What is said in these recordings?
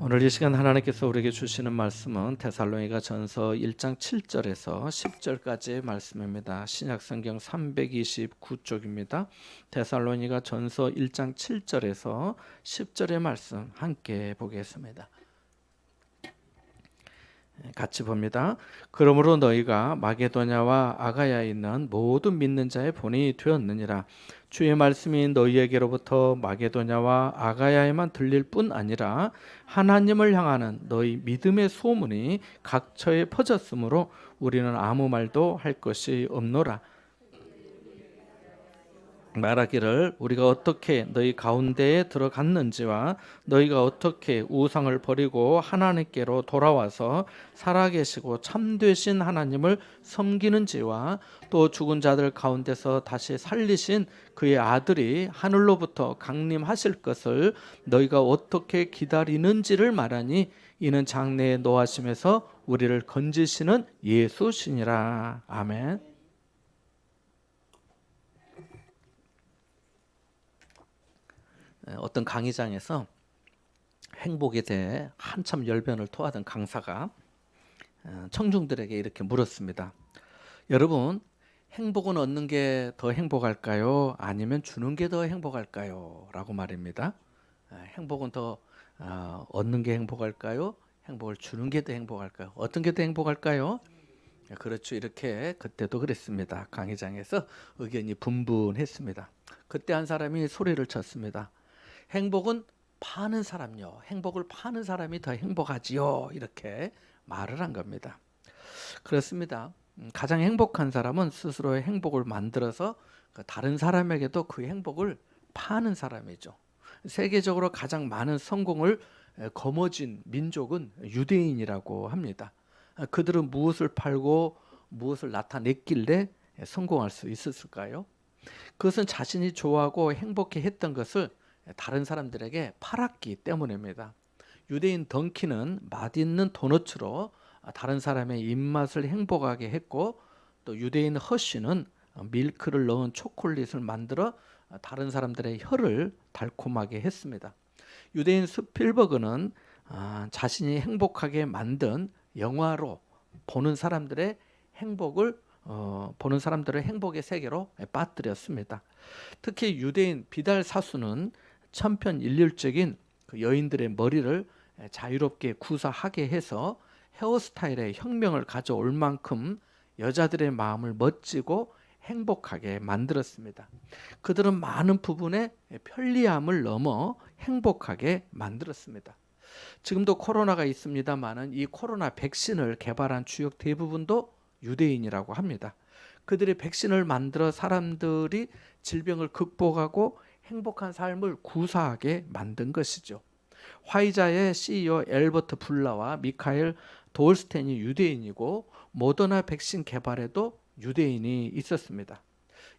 오늘 이 시간 하나님께서 우리에게 주시는 말씀은 데살로니가 전서 1장 7절에서 10절까지의 말씀입니다. 신약성경 329쪽입니다. 데살로니가 전서 1장 7절에서 10절의 말씀 함께 보겠습니다. 같이 봅니다. 그러므로 너희가 마게도냐와 아가야에 있는 모든 믿는 자의 본이 되었느니라. 주의 말씀이 너희에게로부터 마게도냐와 아가야에만 들릴 뿐 아니라 하나님을 향하는 너희 믿음의 소문이 각처에 퍼졌으므로 우리는 아무 말도 할 것이 없노라. 말하기를 우리가 어떻게 너희 가운데에 들어갔는지와 너희가 어떻게 우상을 버리고 하나님께로 돌아와서 살아계시고 참되신 하나님을 섬기는지와 또 죽은 자들 가운데서 다시 살리신 그의 아들이 하늘로부터 강림하실 것을 너희가 어떻게 기다리는지를 말하니 이는 장래에 노하심에서 우리를 건지시는 예수시니라. 아멘. 어떤 강의장에서 행복에 대해 한참 열변을 토하던 강사가 청중들에게 이렇게 물었습니다. 여러분, 행복은 얻는 게 더 행복할까요? 아니면 주는 게 더 행복할까요? 라고 말입니다. 행복은 더 얻는 게 행복할까요? 행복을 주는 게 더 행복할까요? 어떤 게 더 행복할까요? 그렇죠. 이렇게 그때도 그랬습니다. 강의장에서 의견이 분분했습니다. 그때 한 사람이 소리를 쳤습니다. 행복은 파는 사람요. 행복을 파는 사람이 더 행복하지요. 이렇게 말을 한 겁니다. 그렇습니다. 가장 행복한 사람은 스스로의 행복을 만들어서 다른 사람에게도 그 행복을 파는 사람이죠. 세계적으로 가장 많은 성공을 거머쥔 민족은 유대인이라고 합니다. 그들은 무엇을 팔고 무엇을 나타냈길래 성공할 수 있었을까요? 그것은 자신이 좋아하고 행복해 했던 것을 다른 사람들에게 팔았기 때문입니다. 유대인 덩키는 맛있는 도너츠로 다른 사람의 입맛을 행복하게 했고, 또 유대인 허쉬는 밀크를 넣은 초콜릿을 만들어 다른 사람들의 혀를 달콤하게 했습니다. 유대인 스필버그는 자신이 행복하게 만든 영화로 보는 사람들의 행복의 세계로 빠뜨렸습니다. 특히 유대인 비달 사수는 천편일률적인 그 여인들의 머리를 자유롭게 구사하게 해서 헤어스타일의 혁명을 가져올 만큼 여자들의 마음을 멋지고 행복하게 만들었습니다. 그들은 많은 부분에 편리함을 넘어 행복하게 만들었습니다. 지금도 코로나가 있습니다만은 이 코로나 백신을 개발한 주역 대부분도 유대인이라고 합니다. 그들이 백신을 만들어 사람들이 질병을 극복하고 행복한 삶을 구사하게 만든 것이죠. 화이자의 CEO 엘버트 불라와 미카엘 돌스텐이 유대인이고 모더나 백신 개발에도 유대인이 있었습니다.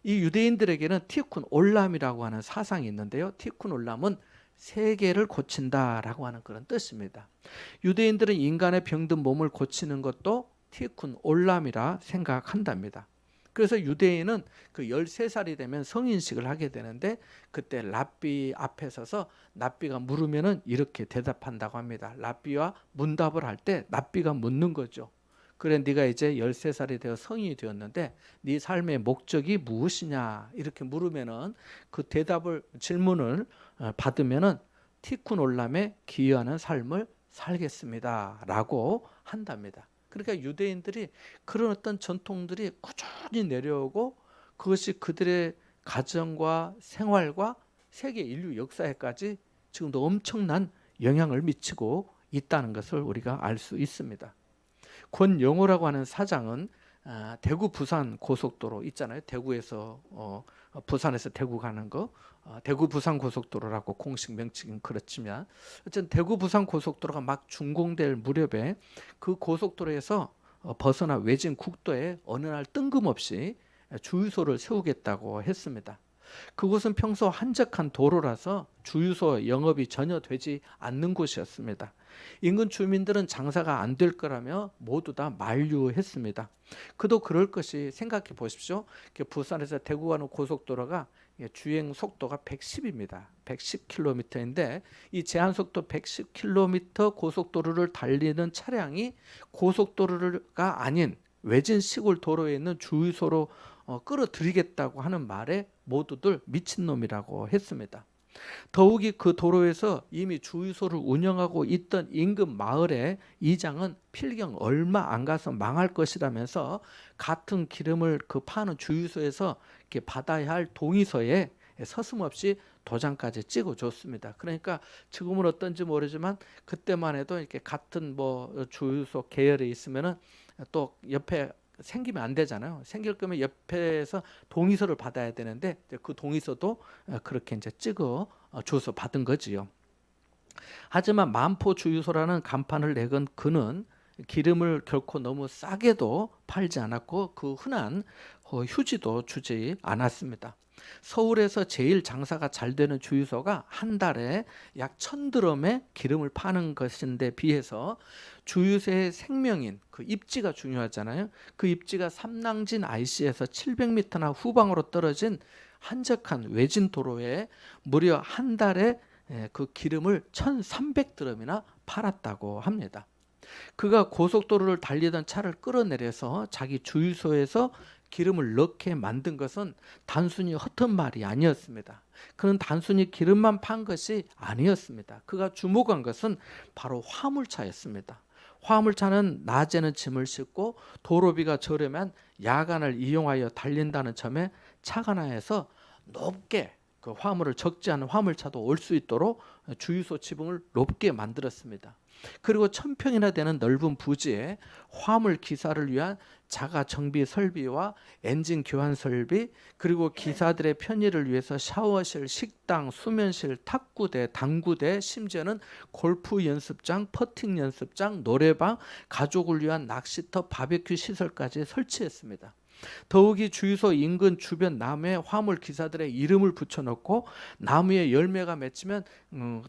이 유대인들에게는 티쿤 올람이라고 하는 사상이 있는데요. 티쿤 올람은 세계를 고친다라고 하는 그런 뜻입니다. 유대인들은 인간의 병든 몸을 고치는 것도 티쿤 올람이라 생각한답니다. 그래서 유대인은 그 13살이 되면 성인식을 하게 되는데 그때 랍비 앞에 서서 랍비가 물으면은 이렇게 대답한다고 합니다. 랍비와 문답을 할 때 랍비가 묻는 거죠. 그래 네가 이제 13살이 되어 성인이 되었는데 네 삶의 목적이 무엇이냐 이렇게 물으면은 그 질문을 받으면은 티쿤 올람에 기여하는 삶을 살겠습니다라고 한답니다. 그러니까 유대인들이 그런 어떤 전통들이 꾸준히 내려오고 그것이 그들의 가정과 생활과 세계 인류 역사에까지 지금도 엄청난 영향을 미치고 있다는 것을 우리가 알 수 있습니다. 권영호라고 하는 사장은 대구 부산 고속도로 있잖아요. 대구에서 부산에서 대구 가는 거 대구 부산 고속도로라고 공식 명칭은 그렇지만 어쨌든 대구 부산 고속도로가 막 준공될 무렵에 그 고속도로에서 벗어나 외진 국도에 어느 날 뜬금없이 주유소를 세우겠다고 했습니다. 그곳은 평소 한적한 도로라서 주유소 영업이 전혀 되지 않는 곳이었습니다. 인근 주민들은 장사가 안 될 거라며 모두 다 만류했습니다. 그도 그럴 것이 생각해 보십시오. 부산에서 대구 가는 고속도로가 주행 속도가 110입니다. 110km인데 이 제한 속도 110km 고속도로를 달리는 차량이 고속도로가 아닌 외진 시골 도로에 있는 주유소로 끌어들이겠다고 하는 말에 모두들 미친놈이라고 했습니다. 더욱이 그 도로에서 이미 주유소를 운영하고 있던 인근 마을의 이장은 필경 얼마 안 가서 망할 것이라면서 같은 기름을 파는 주유소에서 이렇게 받아야 할 동의서에 서슴없이 도장까지 찍어줬습니다. 그러니까 지금은 어떤지 모르지만 그때만 해도 이렇게 같은 주유소 계열에 있으면은 또 옆에 생기면 안 되잖아요. 생길 거면 옆에서 동의서를 받아야 되는데 그 동의서도 그렇게 이제 찍어 줘서 받은 거지요. 하지만 만포 주유소라는 간판을 내건 그는 기름을 결코 너무 싸게도 팔지 않았고 그 흔한 휴지도 주지 않았습니다. 서울에서 제일 장사가 잘 되는 주유소가 한 달에 약 1,000드럼의 기름을 파는 것인데 비해서 주유소의 생명인 그 입지가 중요하잖아요. 그 입지가 삼낭진 IC에서 700m나 후방으로 떨어진 한적한 외진 도로에 무려 한 달에 그 기름을 1,300드럼이나 팔았다고 합니다. 그가 고속도로를 달리던 차를 끌어내려서 자기 주유소에서 기름을 넣게 만든 것은 단순히 허튼 말이 아니었습니다. 그는 단순히 기름만 판 것이 아니었습니다. 그가 주목한 것은 바로 화물차였습니다. 화물차는 낮에는 짐을 싣고 도로비가 저렴한 야간을 이용하여 달린다는 점에 착안하여서 높게 그 화물을 적지 않은 화물차도 올 수 있도록 주유소 지붕을 높게 만들었습니다. 그리고 1,000평이나 되는 넓은 부지에 화물 기사를 위한 자가 정비 설비와 엔진 교환 설비, 그리고 기사들의 편의를 위해서 샤워실, 식당, 수면실, 탁구대, 당구대, 심지어는 골프 연습장, 퍼팅 연습장, 노래방, 가족을 위한 낚시터, 바베큐 시설까지 설치했습니다. 더욱이 주유소 인근 주변 나무에 화물 기사들의 이름을 붙여놓고 나무에 열매가 맺히면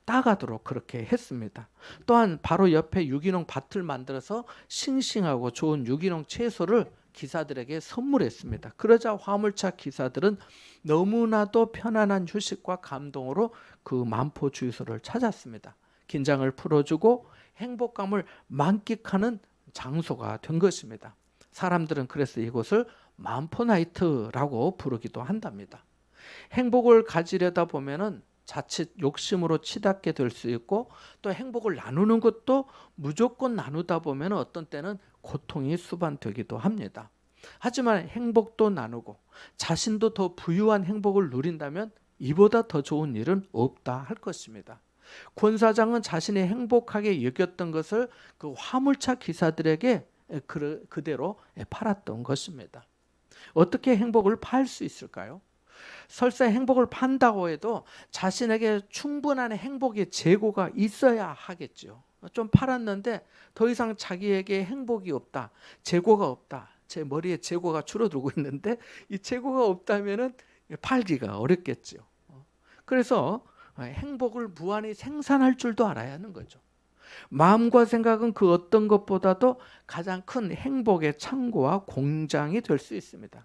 따가도록 그렇게 했습니다. 또한 바로 옆에 유기농 밭을 만들어서 싱싱하고 좋은 유기농 채소를 기사들에게 선물했습니다. 그러자 화물차 기사들은 너무나도 편안한 휴식과 감동으로 그 만포 주유소를 찾았습니다. 긴장을 풀어주고 행복감을 만끽하는 장소가 된 것입니다. 사람들은 그래서 이곳을 만포나이트라고 부르기도 한답니다. 행복을 가지려다 보면은 자칫 욕심으로 치닫게 될 수 있고 또 행복을 나누는 것도 무조건 나누다 보면 어떤 때는 고통이 수반되기도 합니다. 하지만 행복도 나누고 자신도 더 부유한 행복을 누린다면 이보다 더 좋은 일은 없다 할 것입니다. 권 사장은 자신이 행복하게 여겼던 것을 그 화물차 기사들에게 그대로 팔았던 것입니다. 어떻게 행복을 팔 수 있을까요? 설사 행복을 판다고 해도 자신에게 충분한 행복의 재고가 있어야 하겠죠. 좀 팔았는데 더 이상 자기에게 행복이 없다, 재고가 없다, 제 머리에 재고가 줄어들고 있는데 이 재고가 없다면은 팔기가 어렵겠죠. 그래서 행복을 무한히 생산할 줄도 알아야 하는 거죠. 마음과 생각은 그 어떤 것보다도 가장 큰 행복의 창고와 공장이 될 수 있습니다.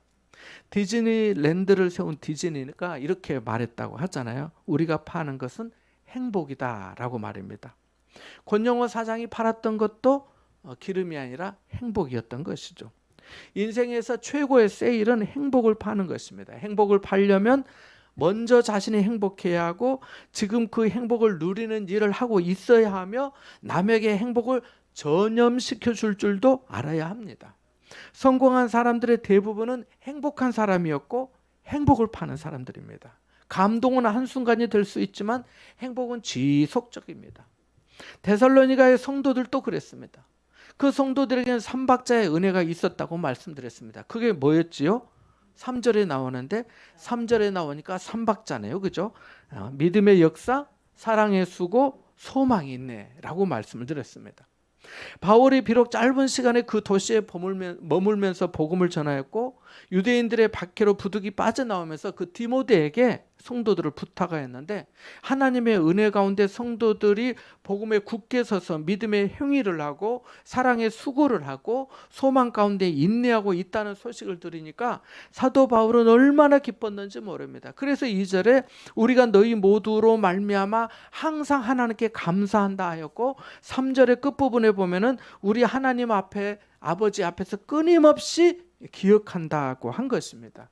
디즈니랜드를 세운 디즈니가 이렇게 말했다고 하잖아요. 우리가 파는 것은 행복이다 라고 말입니다. 권영호 사장이 팔았던 것도 기름이 아니라 행복이었던 것이죠. 인생에서 최고의 세일은 행복을 파는 것입니다. 행복을 팔려면 먼저 자신이 행복해야 하고 지금 그 행복을 누리는 일을 하고 있어야 하며 남에게 행복을 전염시켜 줄 줄도 알아야 합니다. 성공한 사람들의 대부분은 행복한 사람이었고 행복을 파는 사람들입니다. 감동은 한순간이 될 수 있지만 행복은 지속적입니다. 데살로니가의 성도들도 그랬습니다. 그 성도들에게는 삼박자의 은혜가 있었다고 말씀드렸습니다. 그게 뭐였지요? 3절에 나오는데 3절에 나오니까 삼박자네요. 그죠? 믿음의 역사, 사랑의 수고, 소망이 있네 라고 말씀을 드렸습니다. 바울이 비록 짧은 시간에 그 도시에 머물면서 복음을 전하였고 유대인들의 박해로 부득이 빠져나오면서 그 디모데에게 성도들을 부탁하였는데, 하나님의 은혜 가운데 성도들이 복음에 굳게 서서 믿음의 행위를 하고 사랑의 수고를 하고 소망 가운데 인내하고 있다는 소식을 들으니까 사도 바울은 얼마나 기뻤는지 모릅니다. 그래서 2절에 우리가 너희 모두로 말미암아 항상 하나님께 감사한다 하였고, 3절의 끝부분에 보면은 우리 하나님 앞에, 아버지 앞에서 끊임없이 기억한다고 한 것입니다.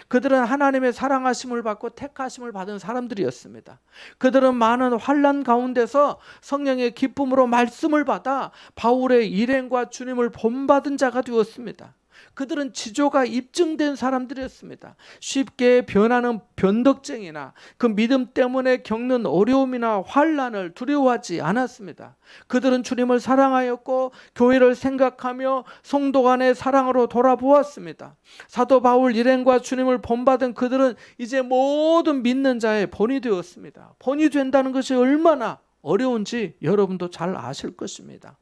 그들은 하나님의 사랑하심을 받고 택하심을 받은 사람들이었습니다. 그들은 많은 환난 가운데서 성령의 기쁨으로 말씀을 받아 바울의 일행과 주님을 본받은 자가 되었습니다. 그들은 지조가 입증된 사람들이었습니다. 쉽게 변하는 변덕쟁이나 그 믿음 때문에 겪는 어려움이나 환난을 두려워하지 않았습니다. 그들은 주님을 사랑하였고 교회를 생각하며 성도 간의 사랑으로 돌아보았습니다. 사도 바울 일행과 주님을 본받은 그들은 이제 모든 믿는 자의 본이 되었습니다. 본이 된다는 것이 얼마나 어려운지 여러분도 잘 아실 것입니다.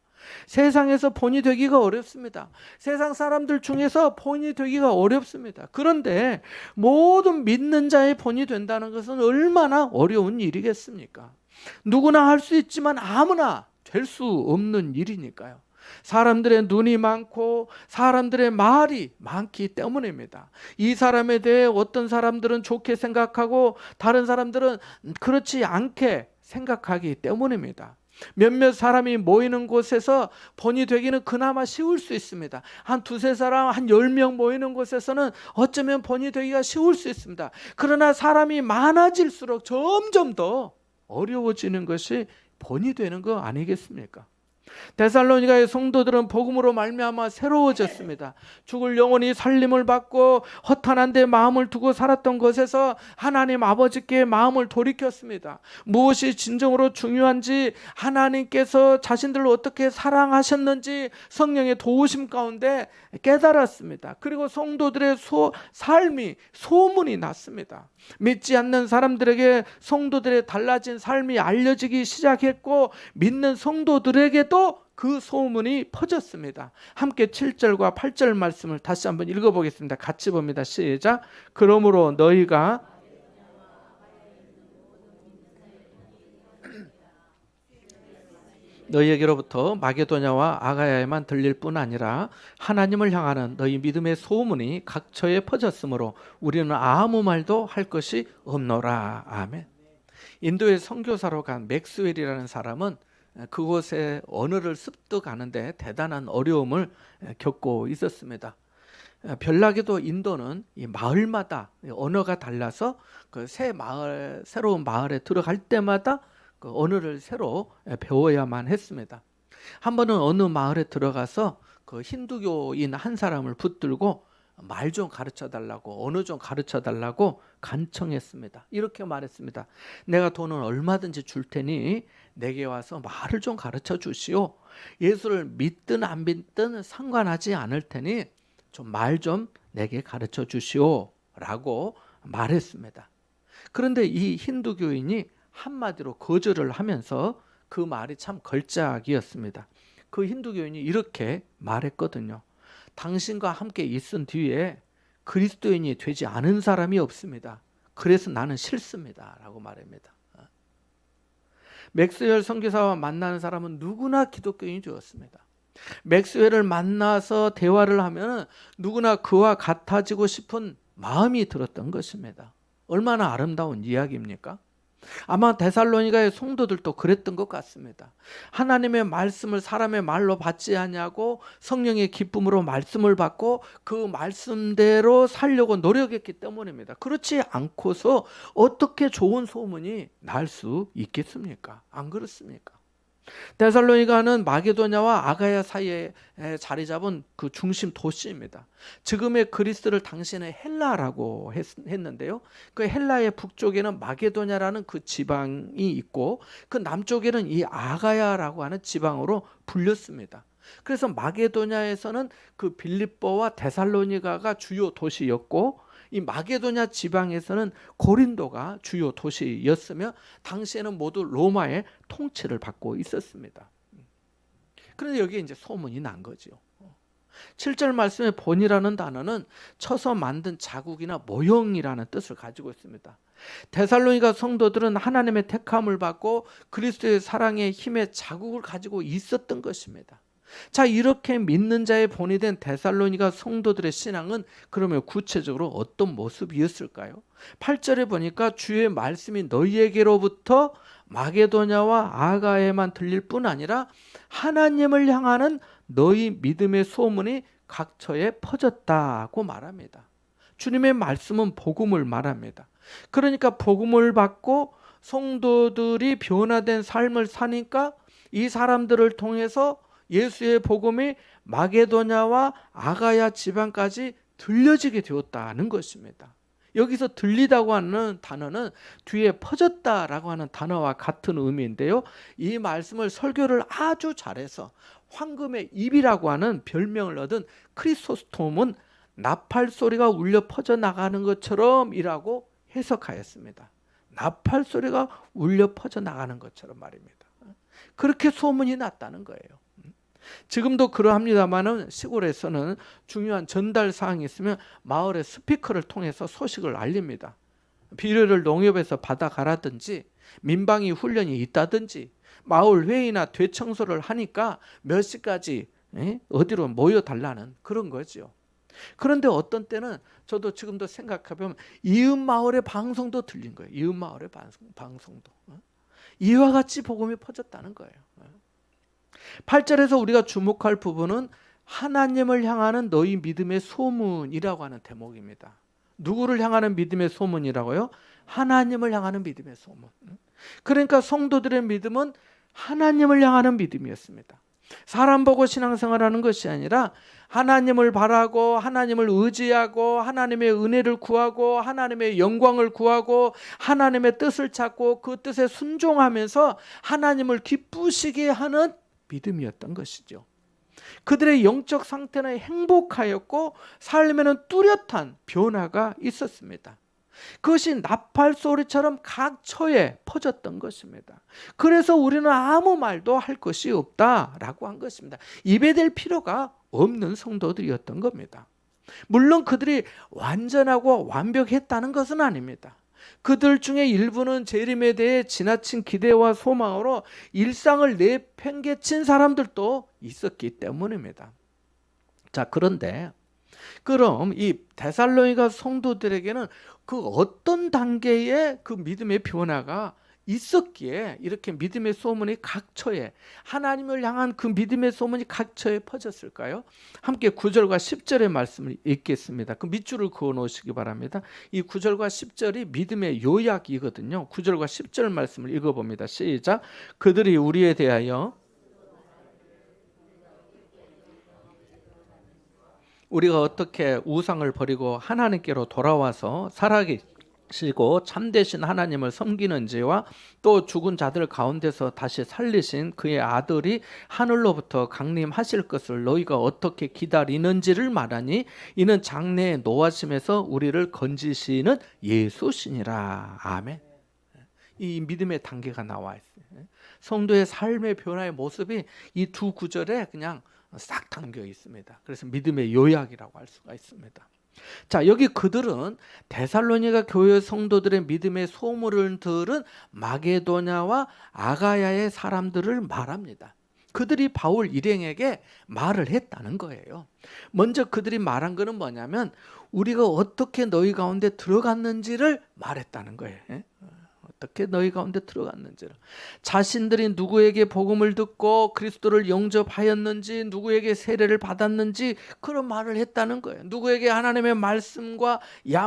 세상에서 본이 되기가 어렵습니다. 세상 사람들 중에서 본이 되기가 어렵습니다. 그런데 모든 믿는 자의 본이 된다는 것은 얼마나 어려운 일이겠습니까? 누구나 할 수 있지만 아무나 될 수 없는 일이니까요. 사람들의 눈이 많고 사람들의 말이 많기 때문입니다. 이 사람에 대해 어떤 사람들은 좋게 생각하고 다른 사람들은 그렇지 않게 생각하기 때문입니다. 몇몇 사람이 모이는 곳에서 본이 되기는 그나마 쉬울 수 있습니다. 한 두세 사람, 한 10명 모이는 곳에서는 어쩌면 본이 되기가 쉬울 수 있습니다. 그러나 사람이 많아질수록 점점 더 어려워지는 것이 본이 되는 거 아니겠습니까? 데살로니가의 성도들은 복음으로 말미암아 새로워졌습니다. 죽을 영혼이 살림을 받고 허탄한 데 마음을 두고 살았던 것에서 하나님 아버지께 마음을 돌이켰습니다. 무엇이 진정으로 중요한지, 하나님께서 자신들을 어떻게 사랑하셨는지 성령의 도우심 가운데 깨달았습니다. 그리고 성도들의 삶이 소문이 났습니다. 믿지 않는 사람들에게 성도들의 달라진 삶이 알려지기 시작했고, 믿는 성도들에게도 그 소문이 퍼졌습니다. 함께 7절과 8절 말씀을 다시 한번 읽어보겠습니다. 같이 봅니다. 시작. 그러므로 너희가 너희에게로부터 마게도냐와 아가야에만 들릴 뿐 아니라 하나님을 향하는 너희 믿음의 소문이 각처에 퍼졌으므로 우리는 아무 말도 할 것이 없노라. 아멘. 인도에 선교사로 간 맥스웰이라는 사람은 그곳에 언어를 습득하는데 대단한 어려움을 겪고 있었습니다. 별나게도 인도는 이 마을마다 언어가 달라서 그 새로운 마을에 들어갈 때마다 그 언어를 새로 배워야만 했습니다. 한 번은 어느 마을에 들어가서 그 힌두교인 한 사람을 붙들고 말 좀 가르쳐 달라고, 언어 좀 가르쳐 달라고 간청했습니다. 이렇게 말했습니다. 내가 돈은 얼마든지 줄 테니 내게 와서 말을 좀 가르쳐 주시오. 예수를 믿든 안 믿든 상관하지 않을 테니 좀 말 좀 내게 가르쳐 주시오 라고 말했습니다. 그런데 이 힌두교인이 한마디로 거절을 하면서 그 말이 참 걸작이었습니다. 그 힌두교인이 이렇게 말했거든요. 당신과 함께 있은 뒤에 그리스도인이 되지 않은 사람이 없습니다. 그래서 나는 싫습니다 라고 말합니다. 맥스웰 선교사와 만나는 사람은 누구나 기독교인이 되었습니다. 맥스웰을 만나서 대화를 하면 누구나 그와 같아지고 싶은 마음이 들었던 것입니다. 얼마나 아름다운 이야기입니까? 아마 데살로니가의 성도들도 그랬던 것 같습니다. 하나님의 말씀을 사람의 말로 받지 아니하고 성령의 기쁨으로 말씀을 받고 그 말씀대로 살려고 노력했기 때문입니다. 그렇지 않고서 어떻게 좋은 소문이 날 수 있겠습니까? 안 그렇습니까? 데살로니가는 마게도냐와 아가야 사이에 자리 잡은 그 중심 도시입니다. 지금의 그리스를 당시에는 헬라라고 했는데요. 그 헬라의 북쪽에는 마게도냐라는 그 지방이 있고 그 남쪽에는 이 아가야라고 하는 지방으로 불렸습니다. 그래서 마게도냐에서는 그 빌립보와 데살로니가가 주요 도시였고, 이 마게도냐 지방에서는 고린도가 주요 도시였으며 당시에는 모두 로마의 통치를 받고 있었습니다. 그런데 여기에 이제 소문이 난 거죠. 7절 말씀의 본이라는 단어는 쳐서 만든 자국이나 모형이라는 뜻을 가지고 있습니다. 데살로니가 성도들은 하나님의 택함을 받고 그리스도의 사랑의 힘의 자국을 가지고 있었던 것입니다. 자, 이렇게 믿는 자의 본이 된 데살로니가 성도들의 신앙은 그러면 구체적으로 어떤 모습이었을까요? 8절에 보니까 주의 말씀이 너희에게로부터 마게도냐와 아가야에만 들릴 뿐 아니라 하나님을 향하는 너희 믿음의 소문이 각처에 퍼졌다고 말합니다. 주님의 말씀은 복음을 말합니다. 그러니까 복음을 받고 성도들이 변화된 삶을 사니까 이 사람들을 통해서 예수의 복음이 마게도냐와 아가야 지방까지 들려지게 되었다는 것입니다. 여기서 들리다고 하는 단어는 뒤에 퍼졌다라고 하는 단어와 같은 의미인데요. 이 말씀을 설교를 아주 잘해서 황금의 입이라고 하는 별명을 얻은 크리소스톰은 나팔 소리가 울려 퍼져나가는 것처럼이라고 해석하였습니다. 나팔 소리가 울려 퍼져나가는 것처럼 말입니다. 그렇게 소문이 났다는 거예요. 지금도 그러합니다만은 시골에서는 중요한 전달 사항이 있으면 마을의 스피커를 통해서 소식을 알립니다. 비료를 농협에서 받아가라든지 민방위 훈련이 있다든지 마을 회의나 대청소를 하니까 몇 시까지 어디로 모여달라는 그런 거죠. 그런데 어떤 때는 저도 지금도 생각해보면 이웃 마을의 방송도 들린 거예요. 이웃 마을의 방송도. 이와 같이 복음이 퍼졌다는 거예요. 8절에서 우리가 주목할 부분은 하나님을 향하는 너희 믿음의 소문이라고 하는 대목입니다. 누구를 향하는 믿음의 소문이라고요? 하나님을 향하는 믿음의 소문. 그러니까 성도들의 믿음은 하나님을 향하는 믿음이었습니다. 사람 보고 신앙생활하는 것이 아니라 하나님을 바라고 하나님을 의지하고 하나님의 은혜를 구하고 하나님의 영광을 구하고 하나님의 뜻을 찾고 그 뜻에 순종하면서 하나님을 기쁘시게 하는 믿음이었던 것이죠. 그들의 영적 상태는 행복하였고 삶에는 뚜렷한 변화가 있었습니다. 그것이 나팔 소리처럼 각처에 퍼졌던 것입니다. 그래서 우리는 아무 말도 할 것이 없다라고 한 것입니다. 입에 댈 필요가 없는 성도들이었던 겁니다. 물론 그들이 완전하고 완벽했다는 것은 아닙니다. 그들 중에 일부는 재림에 대해 지나친 기대와 소망으로 일상을 내팽개친 사람들도 있었기 때문입니다. 자, 그런데 그럼 이 데살로니가 성도들에게는 그 어떤 단계의 그 믿음의 변화가 있었기에 이렇게 믿음의 소문이 각처에 하나님을 향한 그 믿음의 소문이 각처에 퍼졌을까요? 함께 9절과 10절의 말씀을 읽겠습니다. 그 밑줄을 그어 놓으시기 바랍니다. 이 9절과 10절이 믿음의 요약이거든요. 9절과 10절 말씀을 읽어봅니다. 시작. 그들이 우리에 대하여 우리가 어떻게 우상을 버리고 하나님께로 돌아와서 살아계시고 참되신 하나님을 섬기는지와 또 죽은 자들 가운데서 다시 살리신 그의 아들이 하늘로부터 강림하실 것을 너희가 어떻게 기다리는지를 말하니 이는 장래의 노하심에서 우리를 건지시는 예수시니라. 아멘. 이 믿음의 단계가 나와 있어요. 성도의 삶의 변화의 모습이 이 두 구절에 그냥 싹 담겨 있습니다. 그래서 믿음의 요약이라고 할 수가 있습니다. 자, 여기 그들은 데살로니가 교회 성도들의 믿음의 소문을 들은 마게도냐와 아가야의 사람들을 말합니다. 그들이 바울 일행에게 말을 했다는 거예요. 먼저 그들이 말한 것은 뭐냐면 우리가 어떻게 너희 가운데 들어갔는지를 말했다는 거예요. 어떻게 너희 가운데 들어갔는지를. 자신들이 누구에게 복음을 듣고 그리스도를 영접하였는지 누구에게 세례를 받았는지 그런 말을 했다는 거예요. 누구에게 하나님의 말씀과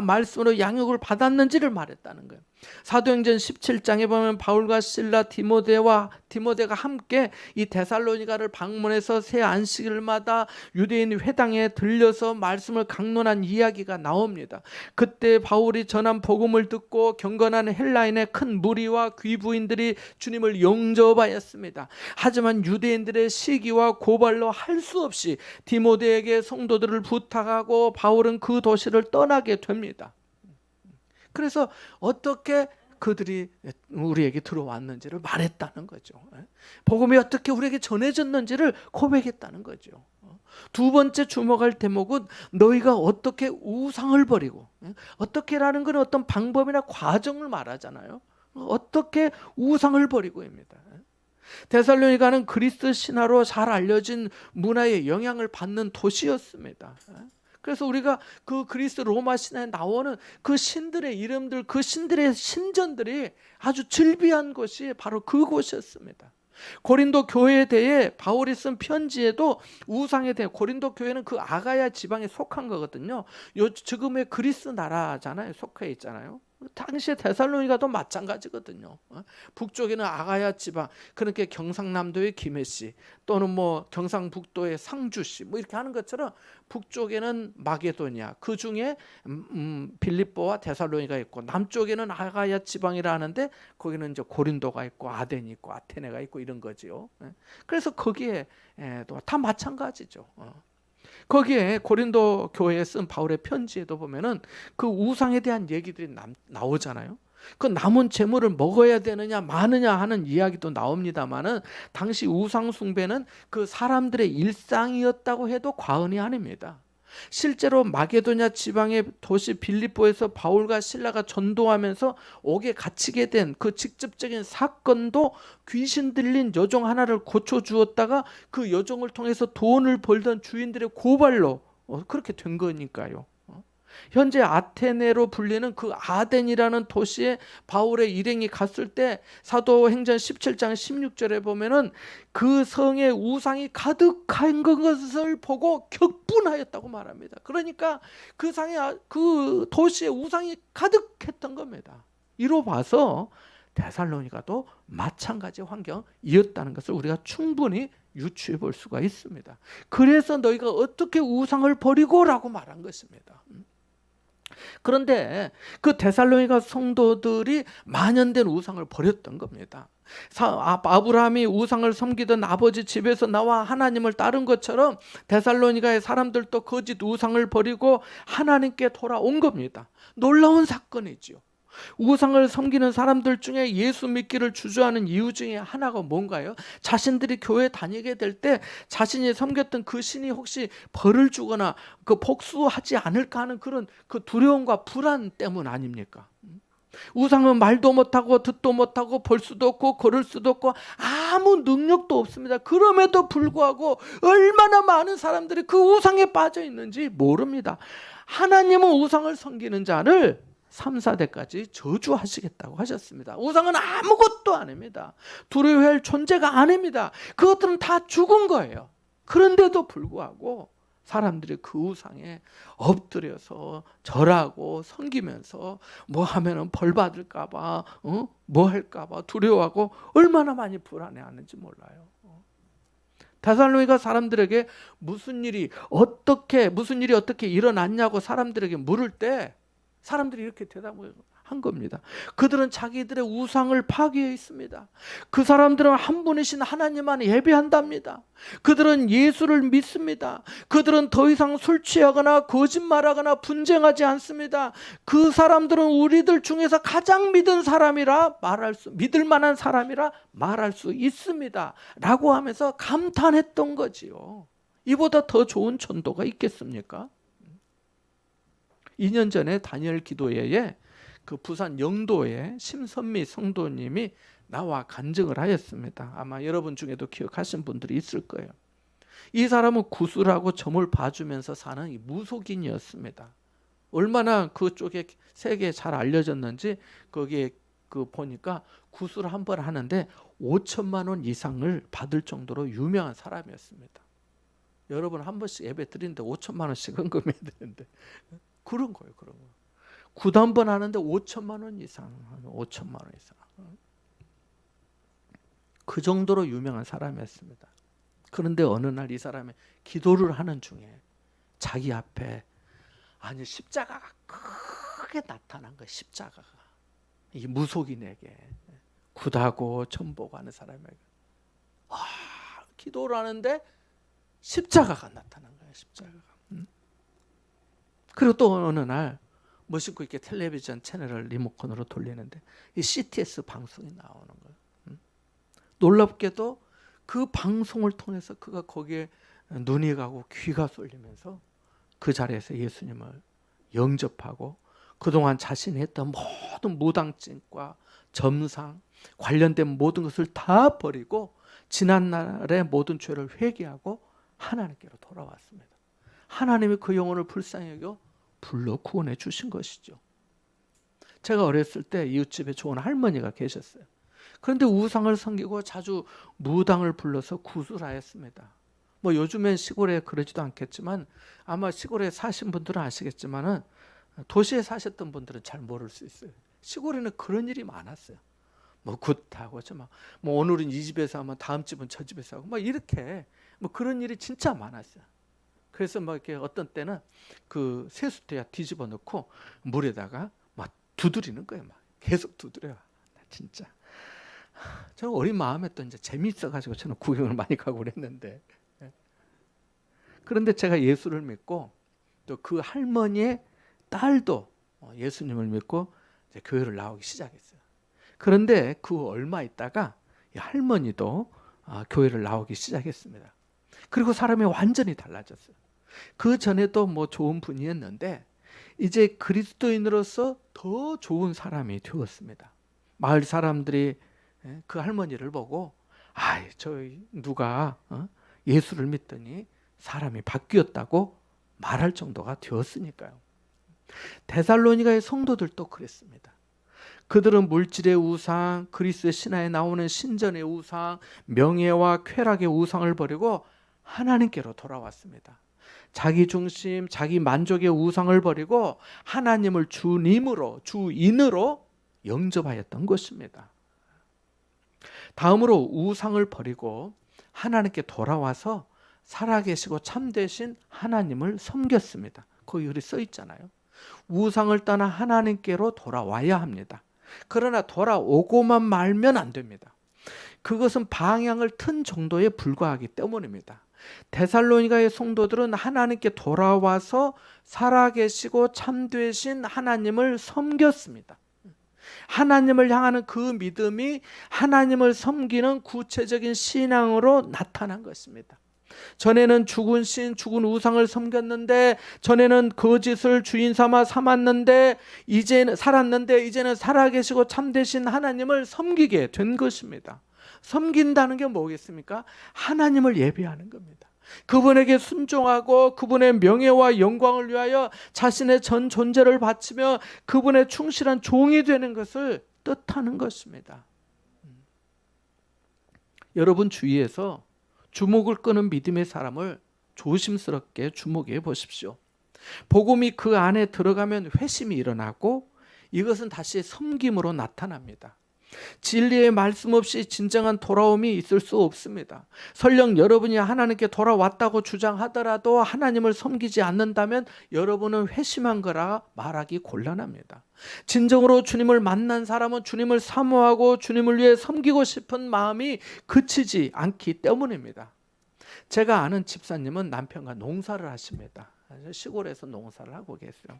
말씀으로 양육을 받았는지를 말했다는 거예요. 사도행전 17장에 보면 바울과 실라 디모데가 함께 이 데살로니가를 방문해서 새 안식일마다 유대인 회당에 들려서 말씀을 강론한 이야기가 나옵니다. 그때 바울이 전한 복음을 듣고 경건한 헬라인의 큰 무리와 귀부인들이 주님을 영접하였습니다. 하지만 유대인들의 시기와 고발로 할 수 없이 디모데에게 성도들을 부탁하고 바울은 그 도시를 떠나게 됩니다. 그래서 어떻게 그들이 우리에게 들어왔는지를 말했다는 거죠. 복음이 어떻게 우리에게 전해졌는지를 고백했다는 거죠. 두 번째 주목할 대목은 너희가 어떻게 우상을 버리고, 어떻게라는 건 어떤 방법이나 과정을 말하잖아요. 어떻게 우상을 버리고입니다. 데살로니가는 그리스 신화로 잘 알려진 문화의 영향을 받는 도시였습니다. 그래서 우리가 그 그리스 로마 신화에 나오는 그 신들의 이름들, 그 신들의 신전들이 아주 즐비한 곳이 바로 그곳이었습니다. 고린도 교회에 대해 바울이 쓴 편지에도 우상에 대해, 고린도 교회는 그 아가야 지방에 속한 거거든요. 지금의 그리스 나라잖아요. 속해 있잖아요. 당시에 데살로니가도 마찬가지거든요. 북쪽에는 아가야 지방, 그렇게 경상남도의 김해시, 또는 뭐 경상북도의 상주시, 뭐 이렇게 하는 것처럼 북쪽에는 마게도니아, 그 중에 빌립보와 데살로니가 있고, 남쪽에는 아가야 지방이라 하는데 거기는 이제 고린도가 있고 아덴이 있고 아테네가 있고 이런 거지요. 그래서 거기에 다 마찬가지죠. 거기에 고린도 교회에 쓴 바울의 편지에도 보면은 그 우상에 대한 얘기들이 나오잖아요. 그 남은 재물을 먹어야 되느냐 마느냐 하는 이야기도 나옵니다만은, 당시 우상 숭배는 그 사람들의 일상이었다고 해도 과언이 아닙니다. 실제로 마게도냐 지방의 도시 빌립보에서 바울과 실라가 전도하면서 옥에 갇히게 된 그 직접적인 사건도 귀신 들린 여종 하나를 고쳐주었다가 그 여종을 통해서 돈을 벌던 주인들의 고발로 그렇게 된 거니까요. 현재 아테네로 불리는 그 아덴이라는 도시에 바울의 일행이 갔을 때 사도행전 17장 16절에 보면은 그 성에 우상이 가득한 것을 보고 격분하였다고 말합니다. 그러니까 그 도시에 우상이 가득했던 겁니다. 이로 봐서 데살로니가도 마찬가지 환경이었다는 것을 우리가 충분히 유추해 볼 수가 있습니다. 그래서 너희가 어떻게 우상을 버리고라고 말한 것입니다. 그런데 그 데살로니가 성도들이 만연된 우상을 버렸던 겁니다. 아브라함이 우상을 섬기던 아버지 집에서 나와 하나님을 따른 것처럼 데살로니가의 사람들도 거짓 우상을 버리고 하나님께 돌아온 겁니다. 놀라운 사건이지요. 우상을 섬기는 사람들 중에 예수 믿기를 주저하는 이유 중에 하나가 뭔가요? 자신들이 교회 다니게 될 때 자신이 섬겼던 그 신이 혹시 벌을 주거나 그 복수하지 않을까 하는 그런 그 두려움과 불안 때문 아닙니까? 우상은 말도 못하고 듣도 못하고 볼 수도 없고 걸을 수도 없고 아무 능력도 없습니다. 그럼에도 불구하고 얼마나 많은 사람들이 그 우상에 빠져 있는지 모릅니다. 하나님은 우상을 섬기는 자를 3, 4대까지 저주하시겠다고 하셨습니다. 우상은 아무것도 아닙니다. 두려워할 존재가 아닙니다. 그것들은 다 죽은 거예요. 그런데도 불구하고 사람들이 그 우상에 엎드려서 절하고 섬기면서 뭐 하면은 벌 받을까 봐, 뭐 할까 봐 두려워하고 얼마나 많이 불안해하는지 몰라요. 데살로니가 사람들에게 무슨 일이 어떻게 일어났냐고 사람들에게 물을 때 사람들이 이렇게 대답을 한 겁니다. 그들은 자기들의 우상을 파괴해 있습니다. 그 사람들은 한 분이신 하나님만 예배한답니다. 그들은 예수를 믿습니다. 그들은 더 이상 술 취하거나 거짓말하거나 분쟁하지 않습니다. 그 사람들은 우리들 중에서 가장 믿을 만한 사람이라 말할 수 있습니다. 라고 하면서 감탄했던 거지요. 이보다 더 좋은 전도가 있겠습니까? 2년 전에 다니엘 기도회에 그 부산 영도의 심선미 성도님이 나와 간증을 하였습니다. 아마 여러분 중에도 기억하신 분들이 있을 거예요. 이 사람은 구슬하고 점을 봐주면서 사는 무속인이었습니다. 얼마나 그쪽에 세계에 잘 알려졌는지 거기에 보니까 구슬 한 번 하는데 5천만 원 이상을 받을 정도로 유명한 사람이었습니다. 여러분 한 번씩 예배 드리는데 5천만 원씩 헌금해야 되는데 그런 거예요. 그런 거. 굿 한 번 하는데 5천만 원 이상, 5천만 원 이상. 그 정도로 유명한 사람이었습니다. 그런데 어느 날 이 사람이 기도를 하는 중에 자기 앞에 십자가가 크게 나타난 거예요. 십자가가. 이 무속인에게 굿하고 천보고 하는 사람에게 기도를 하는데 십자가가 나타난 거예요. 십자가가. 그리고 또 어느 날 멋있고 이렇게 텔레비전 채널을 리모컨으로 돌리는데 이 CTS 방송이 나오는 거예요. 놀랍게도 그 방송을 통해서 그가 거기에 눈이 가고 귀가 쏠리면서 그 자리에서 예수님을 영접하고 그동안 자신이 했던 모든 무당증과 점상 관련된 모든 것을 다 버리고 지난날의 모든 죄를 회개하고 하나님께로 돌아왔습니다. 하나님이 그 영혼을 불쌍히 여겨 불러 구원해 주신 것이죠. 제가 어렸을 때 이웃집에 좋은 할머니가 계셨어요. 그런데 우상을 섬기고 자주 무당을 불러서 구술하였습니다. 뭐 요즘엔 시골에 그러지도 않겠지만 아마 시골에 사신 분들은 아시겠지만은 도시에 사셨던 분들은 잘 모를 수 있어요. 시골에는 그런 일이 많았어요. 뭐 굿하고 뭐 오늘은 이 집에서 하면 다음 집은 저 집에서 하고 막 이렇게 뭐 그런 일이 진짜 많았어요. 그래서 막 이렇게 어떤 때는 그 세숫대야 뒤집어 넣고 물에다가 막 두드리는 거예요. 막 계속 두드려요. 진짜. 저는 어린 마음에 또 이제 재미있어가지고 저는 구경을 많이 가고 그랬는데. 그런데 제가 예수를 믿고 또 그 할머니의 딸도 예수님을 믿고 이제 교회를 나오기 시작했어요. 그런데 그 얼마 있다가 이 할머니도 교회를 나오기 시작했습니다. 그리고 사람이 완전히 달라졌어요. 그 전에도 뭐 좋은 분이었는데 이제 그리스도인으로서 더 좋은 사람이 되었습니다. 마을 사람들이 그 할머니를 보고 저 누가 예수를 믿더니 사람이 바뀌었다고 말할 정도가 되었으니까요. 데살로니가의 성도들도 그랬습니다. 그들은 물질의 우상, 그리스의 신화에 나오는 신전의 우상, 명예와 쾌락의 우상을 버리고 하나님께로 돌아왔습니다. 자기 중심, 자기 만족의 우상을 버리고 하나님을 주님으로, 주인으로 영접하였던 것입니다. 다음으로 우상을 버리고 하나님께 돌아와서 살아계시고 참되신 하나님을 섬겼습니다. 거기 글이 써 있잖아요. 우상을 떠나 하나님께로 돌아와야 합니다. 그러나 돌아오고만 말면 안 됩니다. 그것은 방향을 튼 정도에 불과하기 때문입니다. 데살로니가의 성도들은 하나님께 돌아와서 살아계시고 참되신 하나님을 섬겼습니다. 하나님을 향하는 그 믿음이 하나님을 섬기는 구체적인 신앙으로 나타난 것입니다. 전에는 죽은 신, 죽은 우상을 섬겼는데, 전에는 거짓을 주인 삼았는데, 이제는 살아계시고 참되신 하나님을 섬기게 된 것입니다. 섬긴다는 게 뭐겠습니까? 하나님을 예배하는 겁니다. 그분에게 순종하고 그분의 명예와 영광을 위하여 자신의 전 존재를 바치며 그분의 충실한 종이 되는 것을 뜻하는 것입니다. 여러분 주위에서 주목을 끄는 믿음의 사람을 조심스럽게 주목해 보십시오. 복음이 그 안에 들어가면 회심이 일어나고 이것은 다시 섬김으로 나타납니다. 진리의 말씀 없이 진정한 돌아옴이 있을 수 없습니다. 설령 여러분이 하나님께 돌아왔다고 주장하더라도 하나님을 섬기지 않는다면 여러분은 회심한 거라 말하기 곤란합니다. 진정으로 주님을 만난 사람은 주님을 사모하고 주님을 위해 섬기고 싶은 마음이 그치지 않기 때문입니다. 제가 아는 집사님은 남편과 농사를 하십니다. 시골에서 농사를 하고 계세요.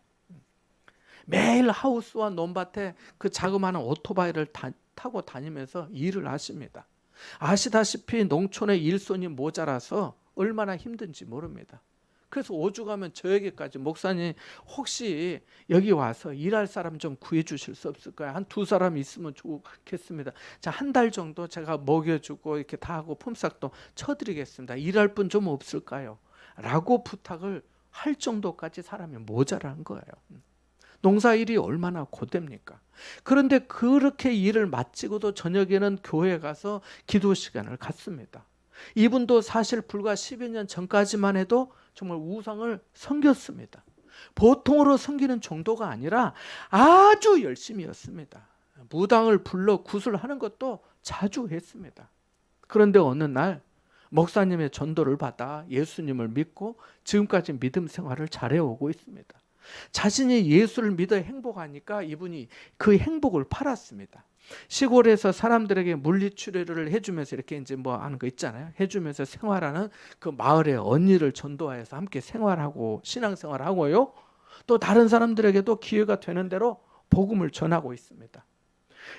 매일 하우스와 논밭에 그 자그마한 오토바이를 타고 다니면서 일을 하십니다. 아시다시피 농촌의 일손이 모자라서 얼마나 힘든지 모릅니다. 그래서 오죽하면 저에게까지 목사님 혹시 여기 와서 일할 사람 좀 구해 주실 수 없을까요? 한 두 사람 있으면 좋겠습니다. 자, 한 달 정도 제가 먹여주고 이렇게 다 하고 품삯도 쳐드리겠습니다. 일할 분 좀 없을까요? 라고 부탁을 할 정도까지 사람이 모자란 거예요. 농사일이 얼마나 고됩니까? 그런데 그렇게 일을 마치고도 저녁에는 교회에 가서 기도 시간을 갖습니다. 이분도 사실 불과 10여 년 전까지만 해도 정말 우상을 섬겼습니다. 보통으로 섬기는 정도가 아니라 아주 열심히였습니다. 무당을 불러 구슬하는 것도 자주 했습니다. 그런데 어느 날 목사님의 전도를 받아 예수님을 믿고 지금까지 믿음 생활을 잘해오고 있습니다. 자신이 예수를 믿어 행복하니까 이분이 그 행복을 팔았습니다. 시골에서 사람들에게 물리치료를 해주면서 이렇게 이제 뭐 하는 거 있잖아요. 해주면서 생활하는 그 마을의 언니를 전도하여서 함께 생활하고 신앙생활하고요. 또 다른 사람들에게도 기회가 되는 대로 복음을 전하고 있습니다.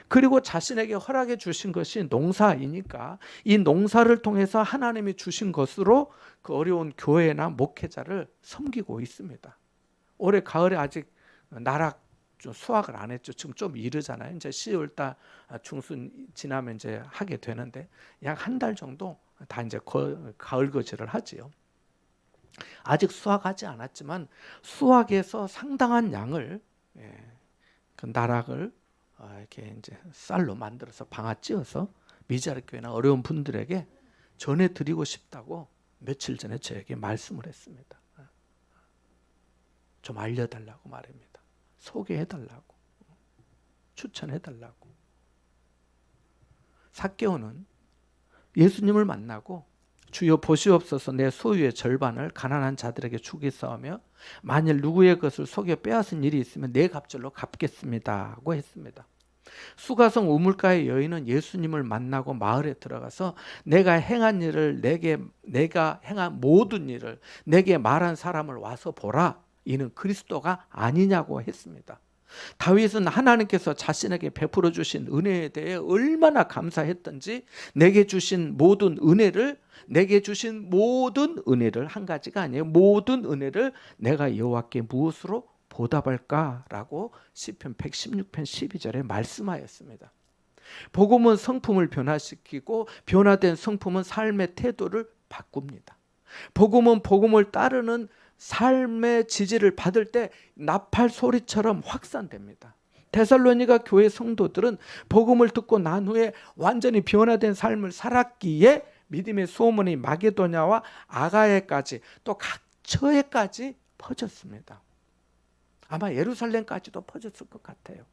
그리고 자신에게 허락해 주신 것이 농사이니까 이 농사를 통해서 하나님이 주신 것으로 그 어려운 교회나 목회자를 섬기고 있습니다. 올해 가을에 아직 나락 수확을 안 했죠. 지금 좀 이르잖아요. 이제 10월달 중순 지나면 이제 하게 되는데 약 한 달 정도 다 이제 가을 거지를 하지요. 아직 수확하지 않았지만 수확에서 상당한 양을 그 나락을 이렇게 이제 쌀로 만들어서 방아찧어서 미자리 교회나 어려운 분들에게 전해드리고 싶다고 며칠 전에 저에게 말씀을 했습니다. 좀 알려달라고 말입니다. 소개해달라고, 추천해달라고. 삭개오는 예수님을 만나고 주여 보시옵소서 내 소유의 절반을 가난한 자들에게 주겠사오며 만일 누구의 것을 속여 빼앗은 일이 있으면 내 갑절로 갚겠습니다고 했습니다. 수가성 우물가의 여인은 예수님을 만나고 마을에 들어가서 내가 행한 일을 내가 행한 모든 일을 내게 말한 사람을 와서 보라. 이는 그리스도가 아니냐고 했습니다. 다윗은 하나님께서 자신에게 베풀어 주신 은혜에 대해 얼마나 감사했던지 내게 주신 모든 은혜를 한 가지가 아니에요. 모든 은혜를 내가 여호와께 무엇으로 보답할까라고 시편 116편 12절에 말씀하였습니다. 복음은 성품을 변화시키고 변화된 성품은 삶의 태도를 바꿉니다. 복음은 복음을 따르는 삶의 지지를 받을 때 나팔 소리처럼 확산됩니다. 데살로니가 교회 성도들은 복음을 듣고 난 후에 완전히 변화된 삶을 살았기에 믿음의 소문이 마게도냐와 아가야까지 또 각 처에까지 퍼졌습니다. 아마 예루살렘까지도 퍼졌을 것 같아요.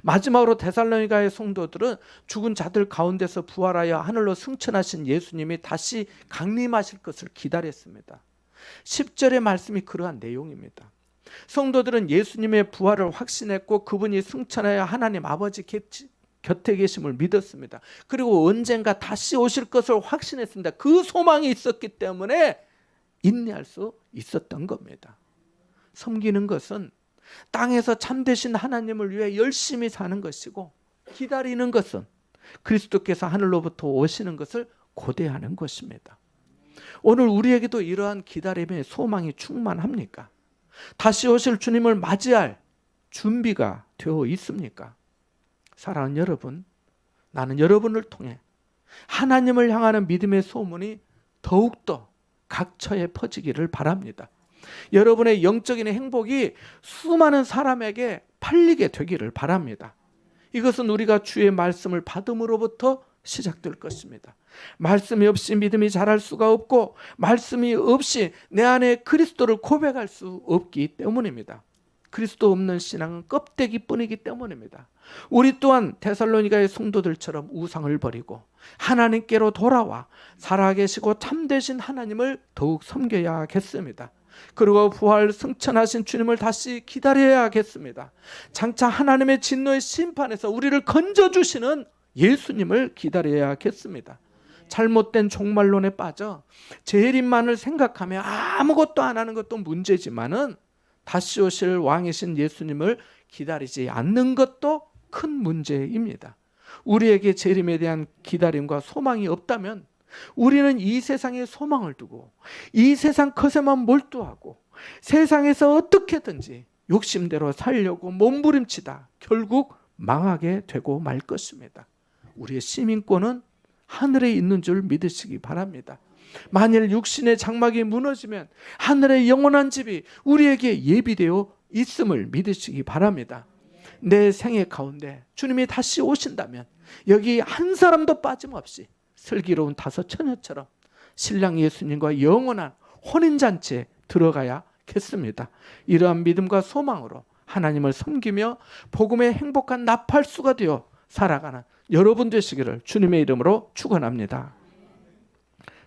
마지막으로 데살로니가의 성도들은 죽은 자들 가운데서 부활하여 하늘로 승천하신 예수님이 다시 강림하실 것을 기다렸습니다. 10절의 말씀이 그러한 내용입니다. 성도들은 예수님의 부활을 확신했고 그분이 승천하여 하나님 아버지 곁에 계심을 믿었습니다. 그리고 언젠가 다시 오실 것을 확신했습니다. 그 소망이 있었기 때문에 인내할 수 있었던 겁니다. 섬기는 것은 땅에서 참되신 하나님을 위해 열심히 사는 것이고 기다리는 것은 그리스도께서 하늘로부터 오시는 것을 고대하는 것입니다. 오늘 우리에게도 이러한 기다림의 소망이 충만합니까? 다시 오실 주님을 맞이할 준비가 되어 있습니까? 사랑하는 여러분, 나는 여러분을 통해 하나님을 향하는 믿음의 소문이 더욱더 각처에 퍼지기를 바랍니다. 여러분의 영적인 행복이 수많은 사람에게 팔리게 되기를 바랍니다. 이것은 우리가 주의 말씀을 받음으로부터 시작될 것입니다. 말씀이 없이 믿음이 자랄 수가 없고 말씀이 없이 내 안에 그리스도를 고백할 수 없기 때문입니다. 그리스도 없는 신앙은 껍데기뿐이기 때문입니다. 우리 또한 데살로니가의 성도들처럼 우상을 버리고 하나님께로 돌아와 살아계시고 참되신 하나님을 더욱 섬겨야겠습니다. 그리고 부활 승천하신 주님을 다시 기다려야겠습니다. 장차 하나님의 진노의 심판에서 우리를 건져주시는 예수님을 기다려야겠습니다. 잘못된 종말론에 빠져 재림만을 생각하며 아무것도 안 하는 것도 문제지만은 다시 오실 왕이신 예수님을 기다리지 않는 것도 큰 문제입니다. 우리에게 재림에 대한 기다림과 소망이 없다면 우리는 이 세상에 소망을 두고 이 세상 것에만 몰두하고 세상에서 어떻게든지 욕심대로 살려고 몸부림치다 결국 망하게 되고 말 것입니다. 우리의 시민권은 하늘에 있는 줄 믿으시기 바랍니다. 만일 육신의 장막이 무너지면 하늘의 영원한 집이 우리에게 예비되어 있음을 믿으시기 바랍니다. 내 생애 가운데 주님이 다시 오신다면 여기 한 사람도 빠짐없이 슬기로운 다섯 처녀처럼 신랑 예수님과 영원한 혼인잔치에 들어가야겠습니다. 이러한 믿음과 소망으로 하나님을 섬기며 복음의 행복한 나팔수가 되어 살아가는 여러분 되시기를 주님의 이름으로 축원합니다.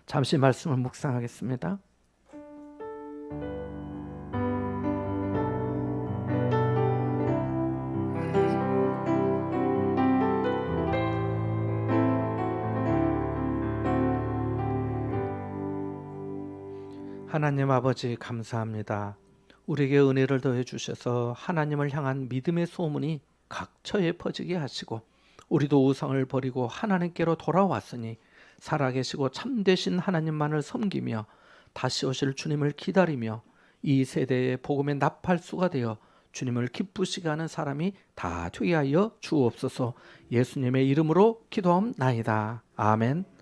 잠시 말씀을 묵상하겠습니다. 하나님 아버지 감사합니다. 우리에게 은혜를 더해 주셔서 하나님을 향한 믿음의 소문이 각처에 퍼지게 하시고 우리도 우상을 버리고 하나님께로 돌아왔으니 살아계시고 참되신 하나님만을 섬기며 다시 오실 주님을 기다리며 이 세대의 복음의 나팔수가 되어 주님을 기쁘시게 하는 사람이 다 되게 하여 주옵소서. 예수님의 이름으로 기도하옵나이다. 아멘.